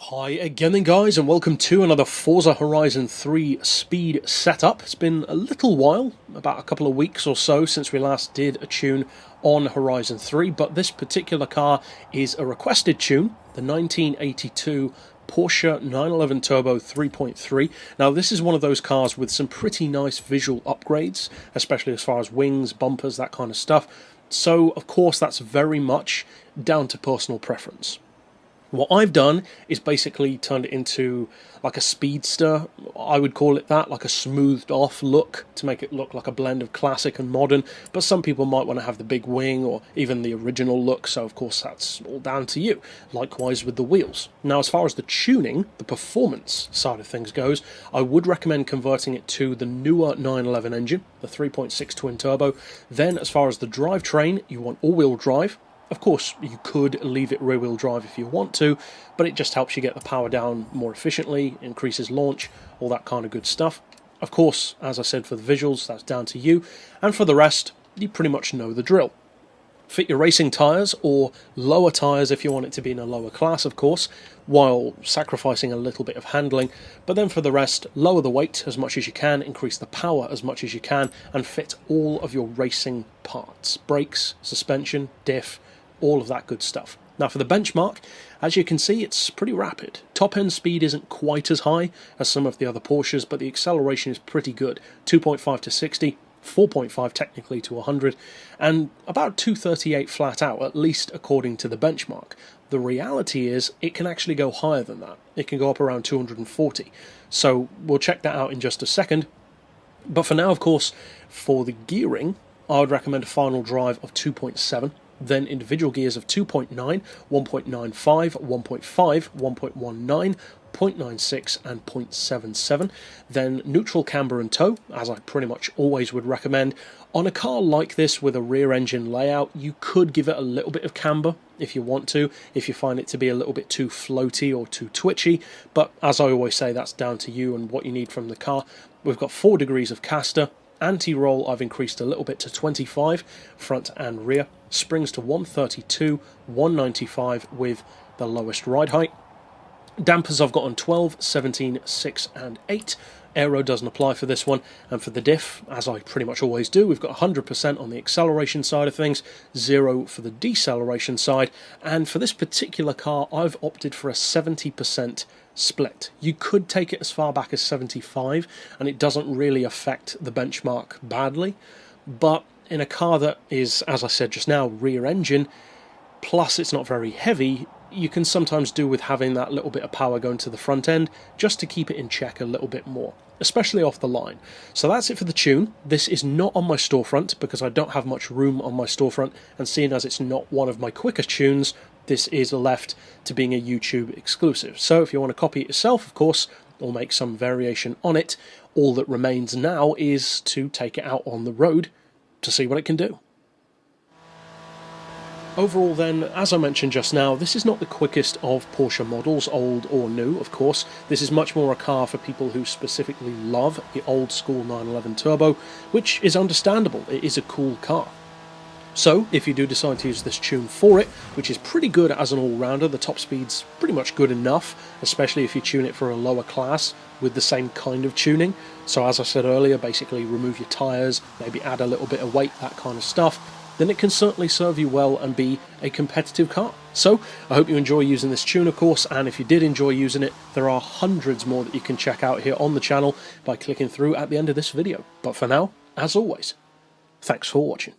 Hi again then guys, and welcome to another Forza Horizon 3 speed setup. It's been a little while, about a couple of weeks or so since we last did a tune on Horizon 3, but this particular car is a requested tune, the 1982 Porsche 911 Turbo 3.3. Now this is one of those cars with some pretty nice visual upgrades, especially as far as wings, bumpers, that kind of stuff. So of course that's very much down to personal preference. What I've done is basically turned it into like a speedster, I would call it that, like a smoothed off look to make it look like a blend of classic and modern, but some people might want to have the big wing or even the original look, so of course that's all down to you. Likewise with the wheels. Now as far as the tuning, the performance side of things goes, I would recommend converting it to the newer 911 engine, the 3.6 twin turbo. Then as far as the drivetrain, you want all-wheel drive. Of course, you could leave it rear-wheel drive if you want to, but it just helps you get the power down more efficiently, increases launch, all that kind of good stuff. Of course, as I said, for the visuals, that's down to you, and for the rest, you pretty much know the drill. Fit your racing tyres, or lower tyres if you want it to be in a lower class, of course, while sacrificing a little bit of handling, but then for the rest, lower the weight as much as you can, increase the power as much as you can, and fit all of your racing parts. Brakes, suspension, diff, all of that good stuff. Now for the benchmark, as you can see, it's pretty rapid. Top end speed isn't quite as high as some of the other Porsches, but the acceleration is pretty good. 2.5 to 60, 4.5 technically to 100, and about 238 flat out, at least according to the benchmark. The reality is it can actually go higher than that. It can go up around 240. So we'll check that out in just a second. But for now, of course, for the gearing, I would recommend a final drive of 2.7. Then individual gears of 2.9, 1.95, 1.5, 1.19, 0.96 and 0.77. Then neutral camber and tow, as I pretty much always would recommend. On a car like this with a rear engine layout, you could give it a little bit of camber if you want to, if you find it to be a little bit too floaty or too twitchy, but as I always say, that's down to you and what you need from the car. We've got 4 degrees of caster. Anti-roll I've increased a little bit to 25, front and rear. Springs to 132, 195 with the lowest ride height. Dampers I've got on 12, 17, 6 and 8. Aero doesn't apply for this one. And for the diff, as I pretty much always do, we've got 100% on the acceleration side of things, 0 for the deceleration side. And for this particular car, I've opted for a 70% split. You could take it as far back as 75 and it doesn't really affect the benchmark badly, but in a car that is, as I said just now, rear engine, plus it's not very heavy, you can sometimes do with having that little bit of power going to the front end just to keep it in check a little bit more, especially off the line. So that's it for the tune. This is not on my storefront because I don't have much room on my storefront, and seeing as it's not one of my quicker tunes, this is left to being a YouTube exclusive. So if you want to copy it yourself, of course, or make some variation on it, all that remains now is to take it out on the road to see what it can do. Overall then, as I mentioned just now, this is not the quickest of Porsche models, old or new, of course. This is much more a car for people who specifically love the old school 911 Turbo, which is understandable. It is a cool car. So, if you do decide to use this tune for it, which is pretty good as an all-rounder, the top speed's pretty much good enough, especially if you tune it for a lower class with the same kind of tuning. So as I said earlier, basically remove your tyres, maybe add a little bit of weight, that kind of stuff, then it can certainly serve you well and be a competitive car. So, I hope you enjoy using this tune, of course, and if you did enjoy using it, there are hundreds more that you can check out here on the channel by clicking through at the end of this video. But for now, as always, thanks for watching.